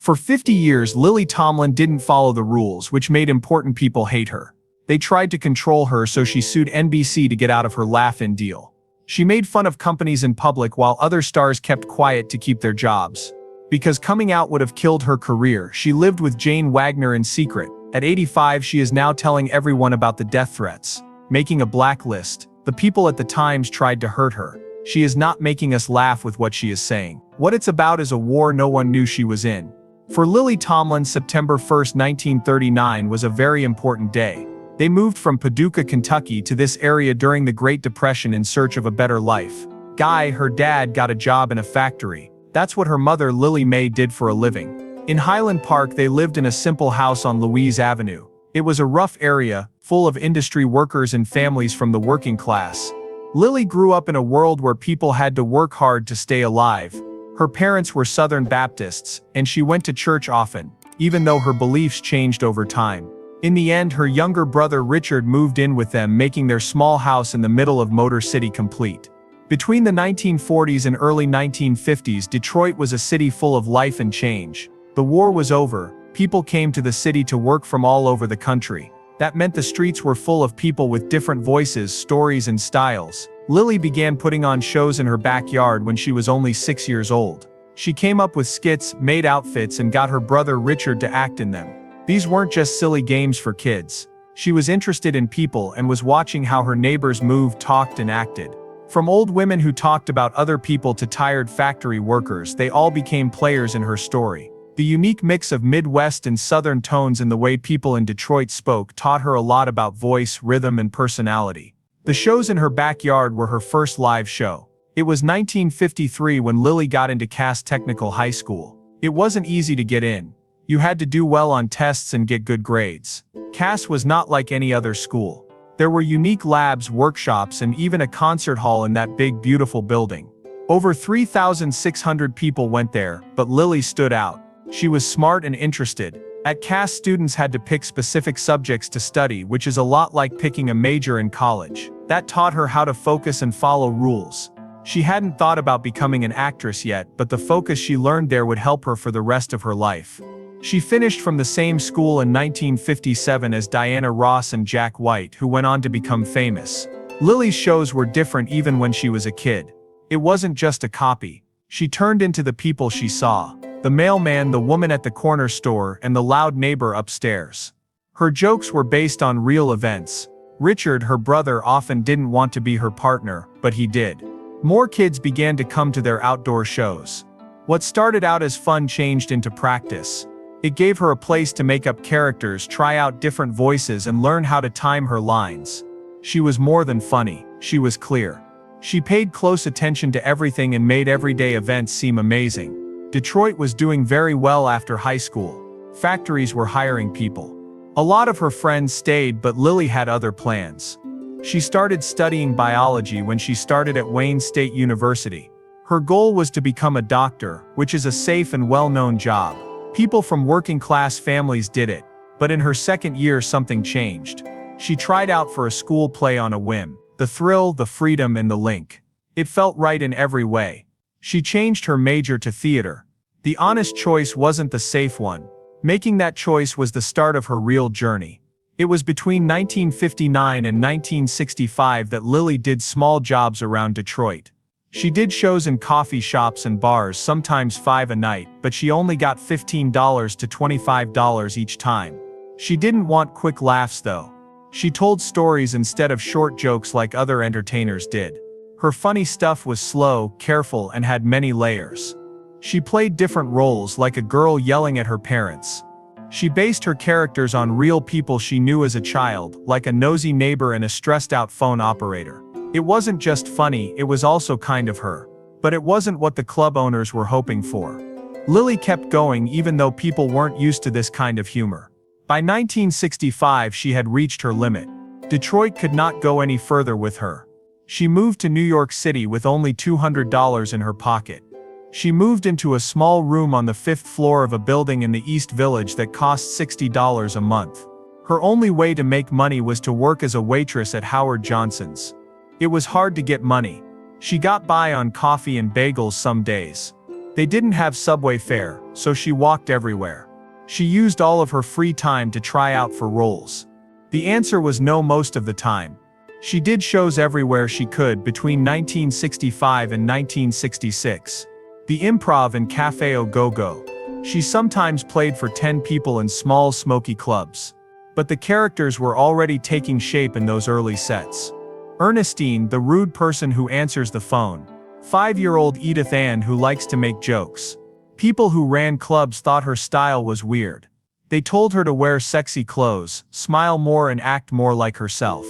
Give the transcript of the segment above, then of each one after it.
For 50 years, Lily Tomlin didn't follow the rules, which made important people hate her. They tried to control her, so she sued NBC to get out of her laugh-in deal. She made fun of companies in public while other stars kept quiet to keep their jobs. Because coming out would have killed her career, she lived with Jane Wagner in secret. At 85, she is now telling everyone about the death threats, making a blacklist. The people at the Times tried to hurt her. She is not making us laugh with what she is saying. What it's about is a war no one knew she was in. For Lily Tomlin, September 1, 1939 was a very important day. They moved from Paducah, Kentucky to this area during the Great Depression in search of a better life. Guy, her dad, got a job in a factory. That's what her mother, Lily Mae, did for a living. In Highland Park, they lived in a simple house on Louise Avenue. It was a rough area, full of industry workers and families from the working class. Lily grew up in a world where people had to work hard to stay alive. Her parents were Southern Baptists, and she went to church often, even though her beliefs changed over time. In the end, her younger brother Richard moved in with them, making their small house in the middle of Motor City complete. Between the 1940s and early 1950s, Detroit was a city full of life and change. The war was over. People came to the city to work from all over the country. That meant the streets were full of people with different voices, stories, and styles. Lily began putting on shows in her backyard when she was only 6 years old. She came up with skits, made outfits, and got her brother Richard to act in them. These weren't just silly games for kids. She was interested in people and was watching how her neighbors moved, talked, and acted. From old women who talked about other people to tired factory workers, they all became players in her story. The unique mix of Midwest and Southern tones in the way people in Detroit spoke taught her a lot about voice, rhythm, and personality. The shows in her backyard were her first live show. It was 1953 when Lily got into Cass Technical High School. It wasn't easy to get in. You had to do well on tests and get good grades. Cass was not like any other school. There were unique labs, workshops, and even a concert hall in that big, beautiful building. Over 3,600 people went there, but Lily stood out. She was smart and interested. At Cass, students had to pick specific subjects to study, which is a lot like picking a major in college. That taught her how to focus and follow rules. She hadn't thought about becoming an actress yet, but the focus she learned there would help her for the rest of her life. She finished from the same school in 1957 as Diana Ross and Jack White, who went on to become famous. Lily's shows were different even when she was a kid. It wasn't just a copy. She turned into the people she saw. The mailman, the woman at the corner store, and the loud neighbor upstairs. Her jokes were based on real events. Richard, her brother, often didn't want to be her partner, but he did. More kids began to come to their outdoor shows. What started out as fun changed into practice. It gave her a place to make up characters, try out different voices, and learn how to time her lines. She was more than funny, she was clear. She paid close attention to everything and made everyday events seem amazing. Detroit was doing very well after high school. Factories were hiring people. A lot of her friends stayed, but Lily had other plans. She started studying biology when she started at Wayne State University. Her goal was to become a doctor, which is a safe and well-known job. People from working-class families did it, but in her second year something changed. She tried out for a school play on a whim. The thrill, the freedom, and the link. It felt right in every way. She changed her major to theater. The honest choice wasn't the safe one. Making that choice was the start of her real journey. It was between 1959 and 1965 that Lily did small jobs around Detroit. She did shows in coffee shops and bars, sometimes 5 a night, but she only got $15 to $25 each time. She didn't want quick laughs though. She told stories instead of short jokes like other entertainers did. Her funny stuff was slow, careful, and had many layers. She played different roles, like a girl yelling at her parents. She based her characters on real people she knew as a child, like a nosy neighbor and a stressed-out phone operator. It wasn't just funny, it was also kind of her. But it wasn't what the club owners were hoping for. Lily kept going even though people weren't used to this kind of humor. By 1965 she had reached her limit. Detroit could not go any further with her. She moved to New York City with only $200 in her pocket. She moved into a small room on the 5th floor of a building in the East Village that cost $60 a month. Her only way to make money was to work as a waitress at Howard Johnson's. It was hard to get money. She got by on coffee and bagels some days. They didn't have subway fare, so she walked everywhere. She used all of her free time to try out for roles. The answer was no most of the time. She did shows everywhere she could between 1965 and 1966. The Improv and Café Au Go-Go. She sometimes played for 10 people in small smoky clubs. But the characters were already taking shape in those early sets. Ernestine, the rude person who answers the phone. 5-year-old Edith Ann who likes to make jokes. People who ran clubs thought her style was weird. They told her to wear sexy clothes, smile more and act more like herself.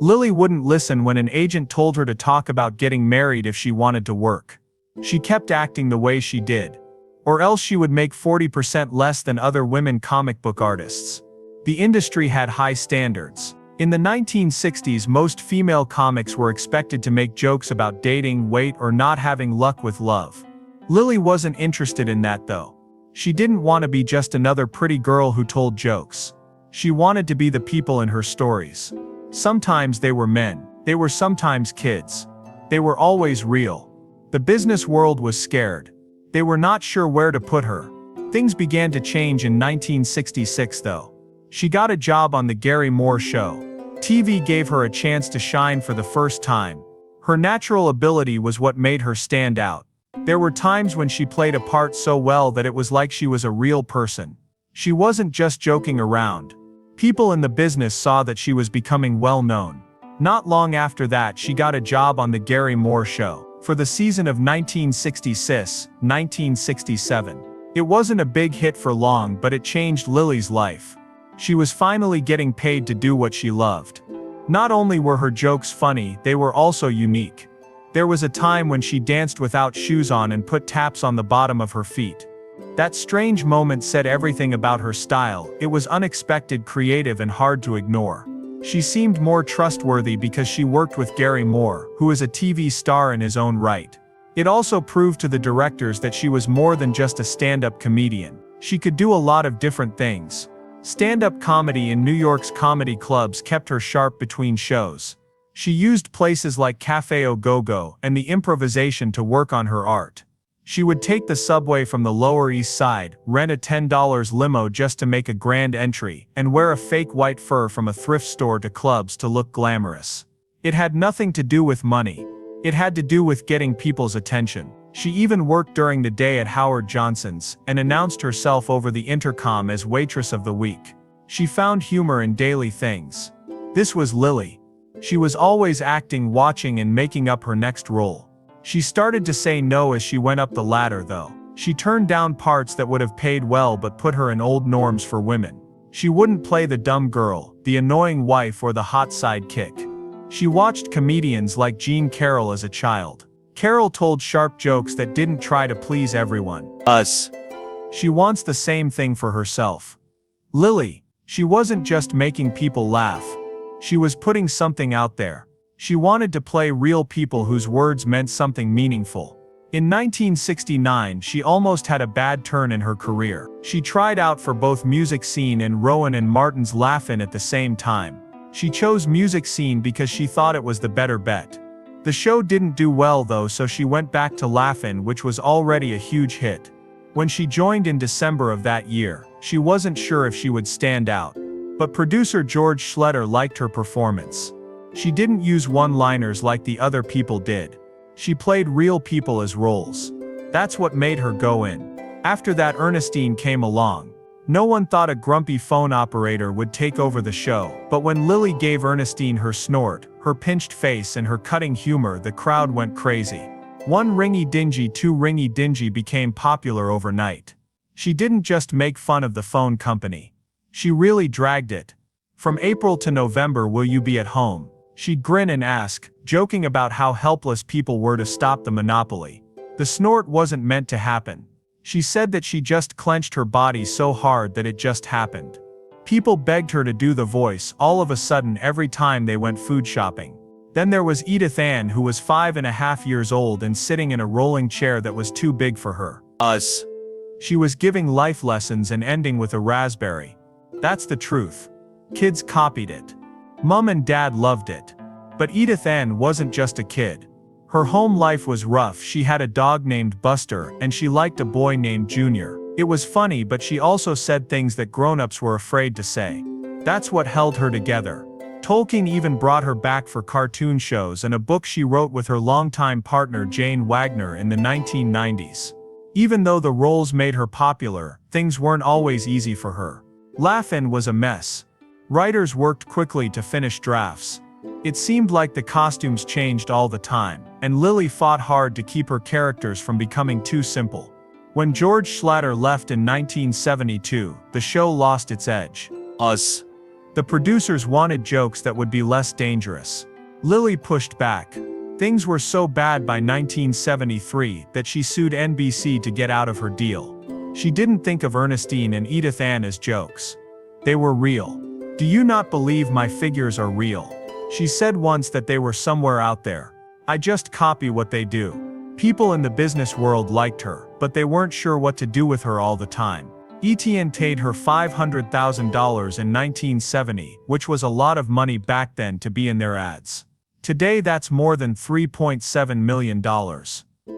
Lily wouldn't listen when an agent told her to talk about getting married if she wanted to work. She kept acting the way she did. Or else she would make 40% less than other women comic book artists. The industry had high standards. In the 1960s, most female comics were expected to make jokes about dating, weight, or not having luck with love. Lily wasn't interested in that though. She didn't want to be just another pretty girl who told jokes. She wanted to be the people in her stories. Sometimes they were men. They were sometimes kids. They were always real. The business world was scared. They were not sure where to put her. Things began to change in 1966 though. She got a job on the Gary Moore Show. TV gave her a chance to shine for the first time. Her natural ability was what made her stand out. There were times when she played a part so well that it was like she was a real person. She wasn't just joking around. People in the business saw that she was becoming well known. Not long after that, she got a job on the Gary Moore Show for the season of 1966-1967. It wasn't a big hit for long, but it changed Lily's life. She was finally getting paid to do what she loved. Not only were her jokes funny, they were also unique. There was a time when she danced without shoes on and put taps on the bottom of her feet. That strange moment said everything about her style. It was unexpected, creative, and hard to ignore. She seemed more trustworthy because she worked with Gary Moore, who is a TV star in his own right. It also proved to the directors that she was more than just a stand-up comedian. She could do a lot of different things. Stand-up comedy in New York's comedy clubs kept her sharp between shows. She used places like Café Au Go-Go and the improvisation to work on her art. She would take the subway from the Lower East Side, rent a $10 limo just to make a grand entry, and wear a fake white fur from a thrift store to clubs to look glamorous. It had nothing to do with money. It had to do with getting people's attention. She even worked during the day at Howard Johnson's and announced herself over the intercom as Waitress of the Week. She found humor in daily things. This was Lily. She was always acting, watching, and making up her next role. She started to say no as she went up the ladder though. She turned down parts that would have paid well but put her in old norms for women. She wouldn't play the dumb girl, the annoying wife, or the hot sidekick. She watched comedians like Gene Carroll as a child. Carroll told sharp jokes that didn't try to please everyone. Us. She wants the same thing for herself. Lily. She wasn't just making people laugh. She was putting something out there. She wanted to play real people whose words meant something meaningful. In 1969, she almost had a bad turn in her career. She tried out for both Music Scene and Rowan and Martin's Laugh-In at the same time. She chose Music Scene because she thought it was the better bet. The show didn't do well though, so she went back to Laugh-In, which was already a huge hit. When she joined in December of that year, she wasn't sure if she would stand out. But producer George Schletter liked her performance. She didn't use one-liners like the other people did. She played real people as roles. That's what made her go in. After that, Ernestine came along. No one thought a grumpy phone operator would take over the show, but when Lily gave Ernestine her snort, her pinched face, and her cutting humor, the crowd went crazy. One ringy dingy, two ringy dingy became popular overnight. She didn't just make fun of the phone company. She really dragged it. From April to November, will you be at home? She'd grin and ask, joking about how helpless people were to stop the monopoly. The snort wasn't meant to happen. She said that she just clenched her body so hard that it just happened. People begged her to do the voice all of a sudden every time they went food shopping. Then there was Edith Ann, who was 5.5 years old and sitting in a rolling chair that was too big for her. Us. She was giving life lessons and ending with a raspberry. That's the truth. Kids copied it. Mom and Dad loved it. But Edith Ann wasn't just a kid. Her home life was rough. She had a dog named Buster, and she liked a boy named Junior. It was funny, but she also said things that grown-ups were afraid to say. That's what held her together. Tolkien even brought her back for cartoon shows and a book she wrote with her longtime partner Jane Wagner in the 1990s. Even though the roles made her popular, things weren't always easy for her. Laugh-In was a mess. Writers worked quickly to finish drafts. It seemed like the costumes changed all the time, and Lily fought hard to keep her characters from becoming too simple. When George Schlatter left in 1972, the show lost its edge. The producers wanted jokes that would be less dangerous. Lily pushed back. Things were so bad by 1973 that she sued NBC to get out of her deal. She didn't think of Ernestine and Edith Ann as jokes. They were real. "Do you not believe my figures are real?" She said once that they were somewhere out there. "I just copy what they do." People in the business world liked her, but they weren't sure what to do with her all the time. ETN paid her $500,000 in 1970, which was a lot of money back then to be in their ads. Today that's more than $3.7 million.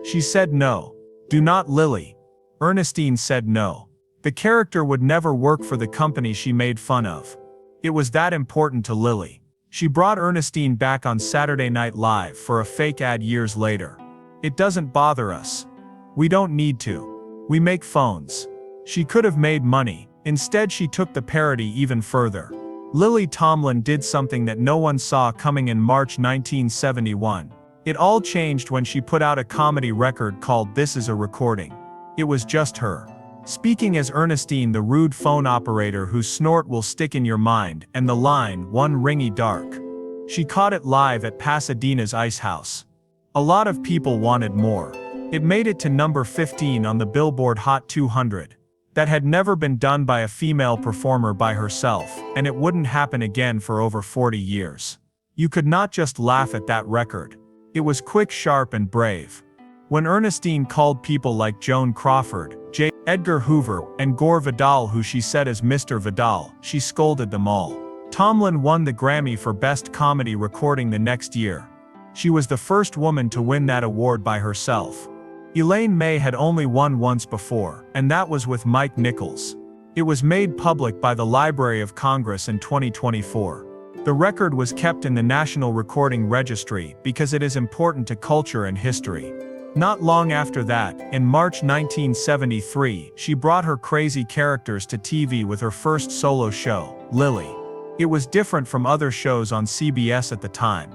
She said no. "Do not, Lily." Ernestine said no. The character would never work for the company she made fun of. It was that important to Lily. She brought Ernestine back on Saturday Night Live for a fake ad years later. "It doesn't bother us. We don't need to. We make phones." She could have made money. Instead, she took the parody even further. Lily Tomlin did something that no one saw coming in March 1971. It all changed when she put out a comedy record called This Is a Recording. It was just her speaking as Ernestine, the rude phone operator whose snort will stick in your mind, and the line, "One ringy dark." She caught it live at Pasadena's Ice House. A lot of people wanted more. It made it to number 15 on the Billboard Hot 200. That had never been done by a female performer by herself, and it wouldn't happen again for over 40 years. You could not just laugh at that record. It was quick, sharp, and brave. When Ernestine called people like Joan Crawford, J. Edgar Hoover, and Gore Vidal who she said as Mr. Vidal, she scolded them all. Tomlin won the Grammy for Best Comedy Recording the next year. She was the first woman to win that award by herself. Elaine May had only won once before, and that was with Mike Nichols. It was made public by the Library of Congress in 2024. The record was kept in the National Recording Registry because it is important to culture and history. Not long after that, in March 1973, she brought her crazy characters to TV with her first solo show, Lily. It was different from other shows on CBS at the time.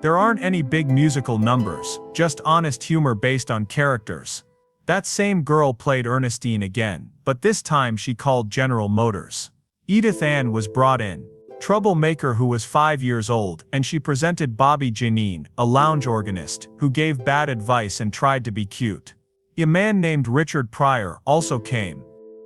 There aren't any big musical numbers, just honest humor based on characters. That same girl played Ernestine again, but this time she called General Motors. Edith Ann was brought in. Troublemaker who was 5 years old, and she presented Bobby Janine, a lounge organist, who gave bad advice and tried to be cute. A man named Richard Pryor also came.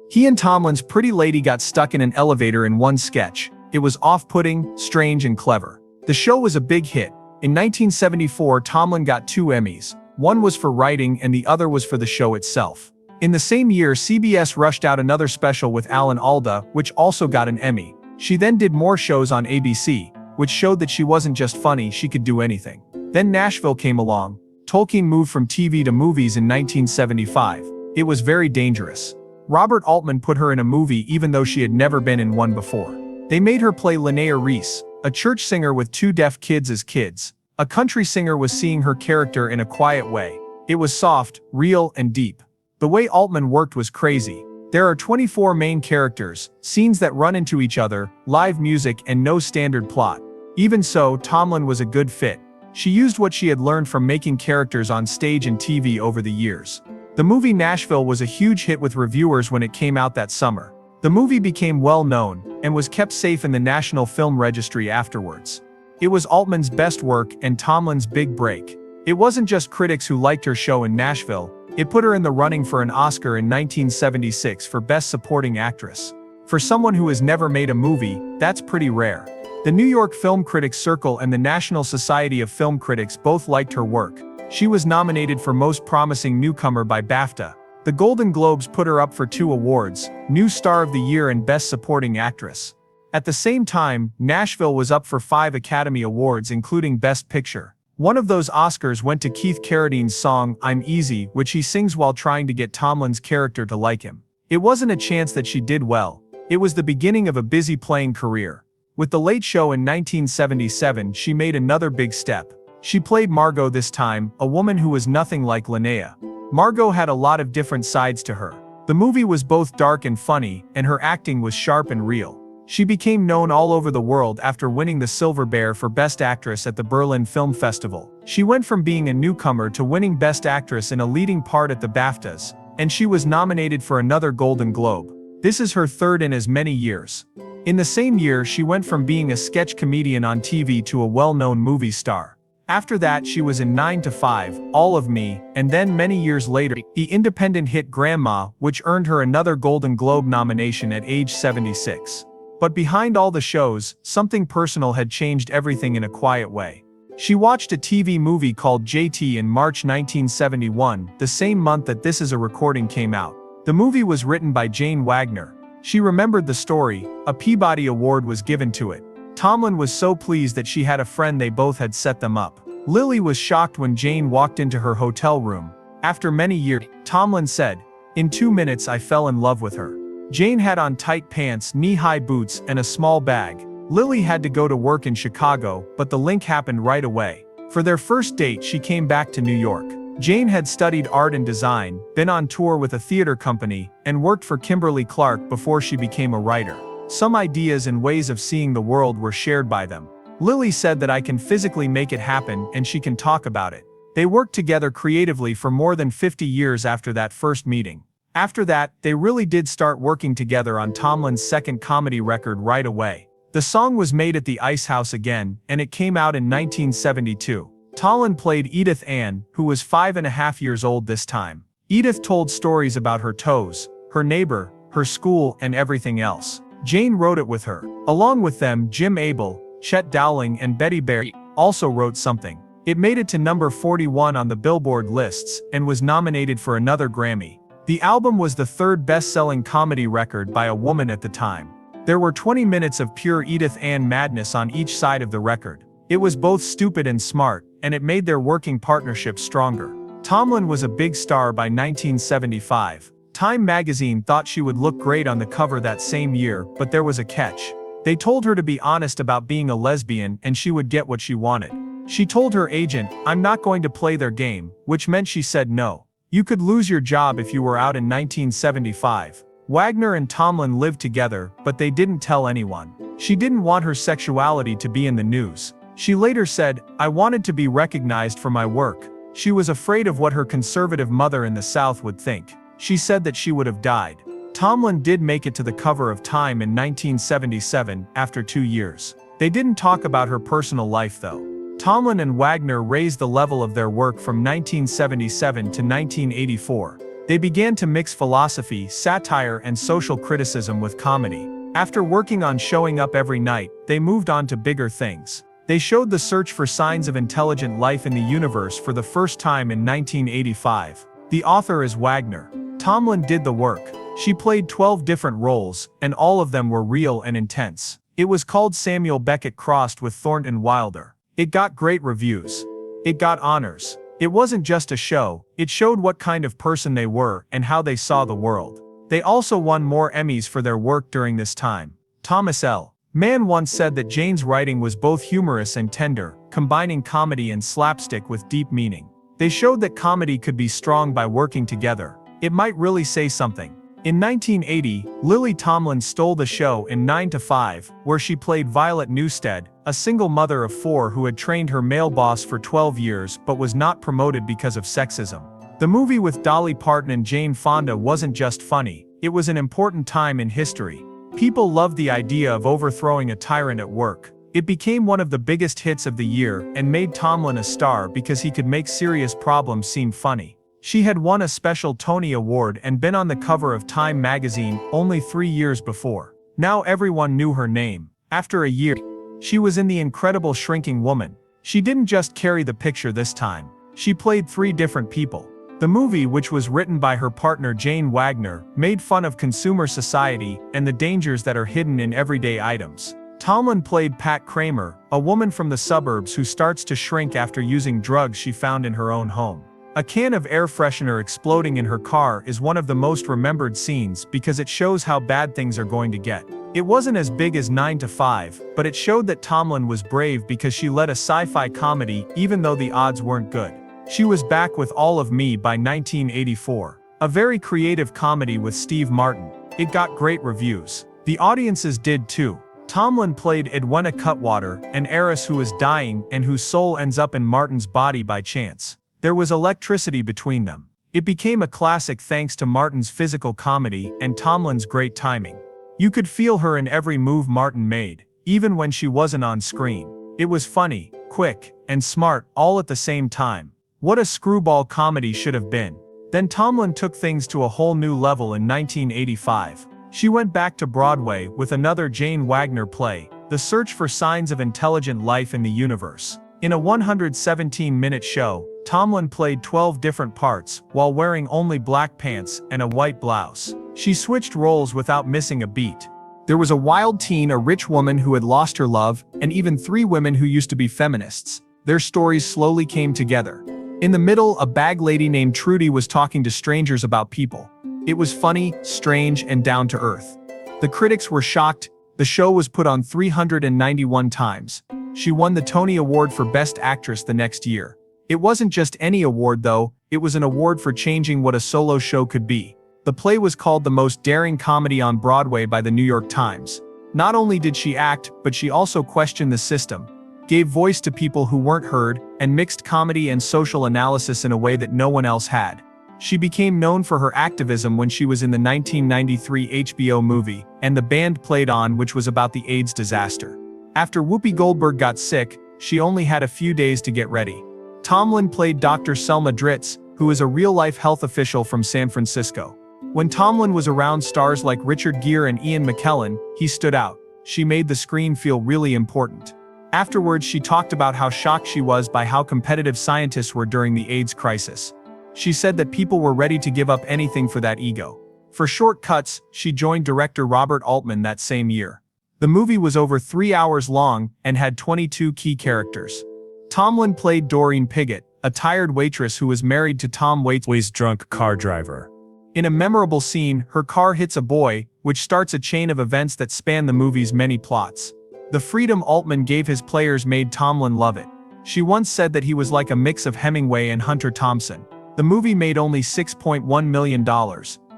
He and Tomlin's pretty lady got stuck in an elevator in one sketch. It was off-putting, strange, and clever. The show was a big hit. In 1974, Tomlin got 2 Emmys. One was for writing and the other was for the show itself. In the same year, CBS rushed out another special with Alan Alda, which also got an Emmy. She then did more shows on ABC, which showed that she wasn't just funny, she could do anything. Then Nashville came along. Tolkien moved from TV to movies in 1975. It was very dangerous. Robert Altman put her in a movie even though she had never been in one before. They made her play Linnea Reese, a church singer with 2 deaf kids as kids. A country singer was seeing her character in a quiet way. It was soft, real, and deep. The way Altman worked was crazy. There are 24 main characters, scenes that run into each other, live music, and no standard plot. Even so, Tomlin was a good fit. She used what she had learned from making characters on stage and TV over the years. The movie Nashville was a huge hit with reviewers when it came out that summer. The movie became well known, and was kept safe in the National Film Registry afterwards. It was Altman's best work and Tomlin's big break. It wasn't just critics who liked her show in Nashville, it put her in the running for an Oscar in 1976 for Best Supporting Actress. For someone who has never made a movie, that's pretty rare. The New York Film Critics Circle and the National Society of Film Critics both liked her work. She was nominated for Most Promising Newcomer by BAFTA. The Golden Globes put her up for 2 awards, New Star of the Year and Best Supporting Actress. At the same time, Nashville was up for 5 Academy Awards including Best Picture. One of those Oscars went to Keith Carradine's song, I'm Easy, which he sings while trying to get Tomlin's character to like him. It wasn't a chance that she did well. It was the beginning of a busy playing career. With The Late Show in 1977, she made another big step. She played Margot this time, a woman who was nothing like Linnea. Margot had a lot of different sides to her. The movie was both dark and funny, and her acting was sharp and real. She became known all over the world after winning the Silver Bear for Best Actress at the Berlin Film Festival. She went from being a newcomer to winning Best Actress in a leading part at the BAFTAs, and she was nominated for another Golden Globe. This is her third in as many years. In the same year, she went from being a sketch comedian on TV to a well-known movie star. After that, she was in 9 to 5, All of Me, and then many years later, the independent hit Grandma, which earned her another Golden Globe nomination at age 76. But behind all the shows, something personal had changed everything in a quiet way. She watched a TV movie called JT in March 1971, the same month that This Is a Recording came out. The movie was written by Jane Wagner. She remembered the story. A Peabody Award was given to it. Tomlin was so pleased that she had a friend, they both had set them up. Lily was shocked when Jane walked into her hotel room. After many years, Tomlin said, "In 2 minutes I fell in love with her." Jane had on tight pants, knee-high boots, and a small bag. Lily had to go to work in Chicago, but the link happened right away. For their first date, she came back to New York. Jane had studied art and design, been on tour with a theater company, and worked for Kimberly-Clark before she became a writer. Some ideas and ways of seeing the world were shared by them. Lily said that I can physically make it happen and she can talk about it. They worked together creatively for more than 50 years after that first meeting. After that, they really did start working together on Tomlin's second comedy record right away. The song was made at the Ice House again, and it came out in 1972. Tomlin played Edith Ann, who was 5.5 years old this time. Edith told stories about her toes, her neighbor, her school, and everything else. Jane wrote it with her. Along with them, Jim Abel, Chet Dowling, and Betty Barry also wrote something. It made it to number 41 on the Billboard lists, and was nominated for another Grammy. The album was the third best-selling comedy record by a woman at the time. There were 20 minutes of pure Edith Ann madness on each side of the record. It was both stupid and smart, and it made their working partnership stronger. Tomlin was a big star by 1975. Time magazine thought she would look great on the cover that same year, but there was a catch. They told her to be honest about being a lesbian and she would get what she wanted. She told her agent, "I'm not going to play their game," which meant she said no. You could lose your job if you were out in 1975. Wagner and Tomlin lived together, but they didn't tell anyone. She didn't want her sexuality to be in the news. She later said, "I wanted to be recognized for my work." She was afraid of what her conservative mother in the South would think. She said that she would have died. Tomlin did make it to the cover of Time in 1977, after 2 years. They didn't talk about her personal life though. Tomlin and Wagner raised the level of their work from 1977 to 1984. They began to mix philosophy, satire, and social criticism with comedy. After working on Showing Up Every Night, they moved on to bigger things. They showed the search for signs of intelligent life in the universe for the first time in 1985. The author is Wagner. Tomlin did the work. She played 12 different roles, and all of them were real and intense. It was called Samuel Beckett Crossed with Thornton Wilder. It got great reviews. It got honors. It wasn't just a show, it showed what kind of person they were and how they saw the world. They also won more Emmys for their work during this time. Thomas L. Mann once said that Jane's writing was both humorous and tender, combining comedy and slapstick with deep meaning. They showed that comedy could be strong by working together. It might really say something. In 1980, Lily Tomlin stole the show in 9 to 5, where she played Violet Newstead, a single mother of 4 who had trained her male boss for 12 years but was not promoted because of sexism. The movie with Dolly Parton and Jane Fonda wasn't just funny, it was an important time in history. People loved the idea of overthrowing a tyrant at work. It became one of the biggest hits of the year and made Tomlin a star because he could make serious problems seem funny. She had won a special Tony Award and been on the cover of Time magazine only 3 years before. Now everyone knew her name. After a year, she was in The Incredible Shrinking Woman. She didn't just carry the picture this time. She played 3 different people. The movie, which was written by her partner Jane Wagner, made fun of consumer society and the dangers that are hidden in everyday items. Tomlin played Pat Kramer, a woman from the suburbs who starts to shrink after using drugs she found in her own home. A can of air freshener exploding in her car is one of the most remembered scenes because it shows how bad things are going to get. It wasn't as big as 9 to 5, but it showed that Tomlin was brave because she led a sci-fi comedy even though the odds weren't good. She was back with All of Me by 1984. A very creative comedy with Steve Martin. It got great reviews. The audiences did too. Tomlin played Edwina Cutwater, an heiress who is dying and whose soul ends up in Martin's body by chance. There was electricity between them. It became a classic thanks to Martin's physical comedy and Tomlin's great timing. You could feel her in every move Martin made, even when she wasn't on screen. It was funny, quick, and smart all at the same time. What a screwball comedy should have been. Then Tomlin took things to a whole new level in 1985. She went back to Broadway with another Jane Wagner play, The Search for Signs of Intelligent Life in the Universe. In a 117-minute show, Tomlin played 12 different parts while wearing only black pants and a white blouse. She switched roles without missing a beat. There was a wild teen, a rich woman who had lost her love, and even 3 women who used to be feminists. Their stories slowly came together. In the middle, a bag lady named Trudy was talking to strangers about people. It was funny, strange, and down to earth. The critics were shocked. The show was put on 391 times. She won the Tony Award for Best Actress the next year. It wasn't just any award though, it was an award for changing what a solo show could be. The play was called the most daring comedy on Broadway by the New York Times. Not only did she act, but she also questioned the system, gave voice to people who weren't heard, and mixed comedy and social analysis in a way that no one else had. She became known for her activism when she was in the 1993 HBO movie, And the Band Played On, which was about the AIDS disaster. After Whoopi Goldberg got sick, she only had a few days to get ready. Tomlin played Dr. Selma Dritz, who is a real-life health official from San Francisco. When Tomlin was around stars like Richard Gere and Ian McKellen, he stood out. She made the screen feel really important. Afterwards, she talked about how shocked she was by how competitive scientists were during the AIDS crisis. She said that people were ready to give up anything for that ego. For Short Cuts, she joined director Robert Altman that same year. The movie was over 3 hours long and had 22 key characters. Tomlin played Doreen Pigott, a tired waitress who was married to Tom Waits' drunk car driver. In a memorable scene, her car hits a boy, which starts a chain of events that span the movie's many plots. The freedom Altman gave his players made Tomlin love it. She once said that he was like a mix of Hemingway and Hunter Thompson. The movie made only $6.1 million,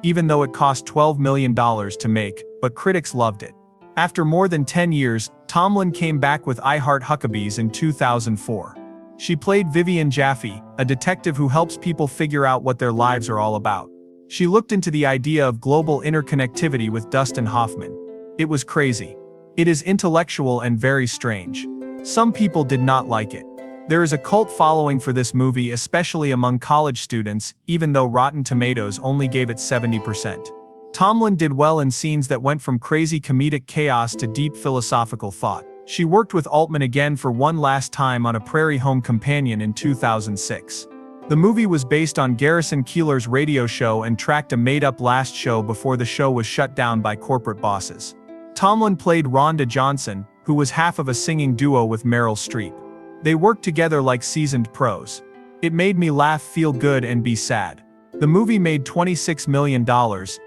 even though it cost $12 million to make, but critics loved it. After more than 10 years, Tomlin came back with I Heart Huckabees in 2004. She played Vivian Jaffe, a detective who helps people figure out what their lives are all about. She looked into the idea of global interconnectivity with Dustin Hoffman. It was crazy. It is intellectual and very strange. Some people did not like it. There is a cult following for this movie, especially among college students, even though Rotten Tomatoes only gave it 70%. Tomlin did well in scenes that went from crazy comedic chaos to deep philosophical thought. She worked with Altman again for one last time on A Prairie Home Companion in 2006. The movie was based on Garrison Keillor's radio show and tracked a made-up last show before the show was shut down by corporate bosses. Tomlin played Rhonda Johnson, who was half of a singing duo with Meryl Streep. They worked together like seasoned pros. It made me laugh, feel good, and be sad. The movie made $26 million,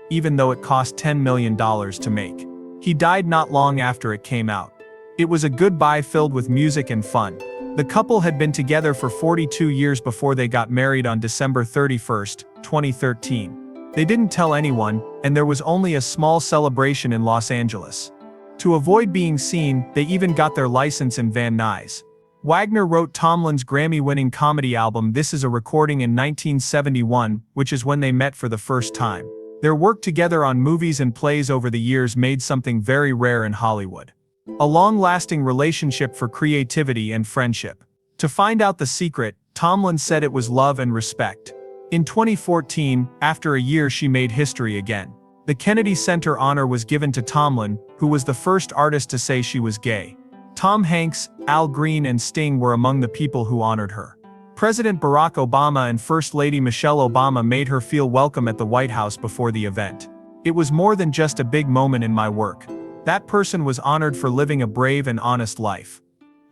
even though it cost $10 million to make. He died not long after it came out. It was a goodbye filled with music and fun. The couple had been together for 42 years before they got married on December 31, 2013. They didn't tell anyone, and there was only a small celebration in Los Angeles. To avoid being seen, they even got their license in Van Nuys. Wagner wrote Tomlin's Grammy-winning comedy album This Is a Recording in 1971, which is when they met for the first time. Their work together on movies and plays over the years made something very rare in Hollywood. A long-lasting relationship for creativity and friendship. To find out the secret, Tomlin said it was love and respect. In 2014, after a year, she made history again. The Kennedy Center honor was given to Tomlin, who was the first artist to say she was gay. Tom Hanks, Al Green, and Sting were among the people who honored her. President Barack Obama and First Lady Michelle Obama made her feel welcome at the White House before the event. It was more than just a big moment in my work. That person was honored for living a brave and honest life.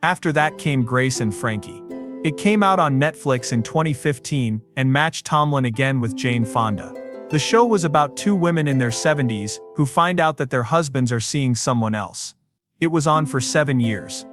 After that came Grace and Frankie. It came out on Netflix in 2015 and matched Tomlin again with Jane Fonda. The show was about two women in their 70s who find out that their husbands are seeing someone else. It was on for 7 years.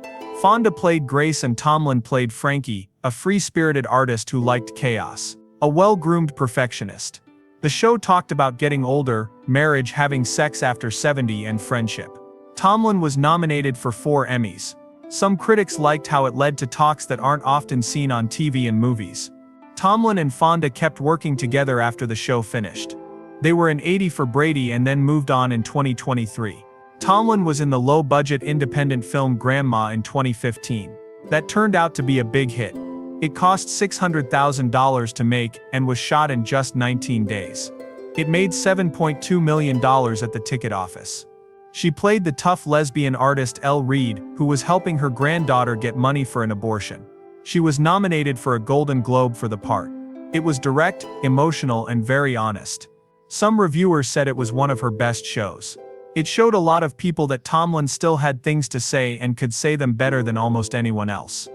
Fonda played Grace and Tomlin played Frankie, a free-spirited artist who liked chaos. A well-groomed perfectionist. The show talked about getting older, marriage, having sex after 70 and friendship. Tomlin was nominated for 4 Emmys. Some critics liked how it led to talks that aren't often seen on TV and movies. Tomlin and Fonda kept working together after the show finished. They were in 80 for Brady and then moved on in 2023. Tomlin was in the low-budget independent film Grandma in 2015. That turned out to be a big hit. It cost $600,000 to make and was shot in just 19 days. It made $7.2 million at the ticket office. She played the tough lesbian artist Elle Reed, who was helping her granddaughter get money for an abortion. She was nominated for a Golden Globe for the part. It was direct, emotional, and very honest. Some reviewers said it was one of her best shows. It showed a lot of people that Tomlin still had things to say and could say them better than almost anyone else.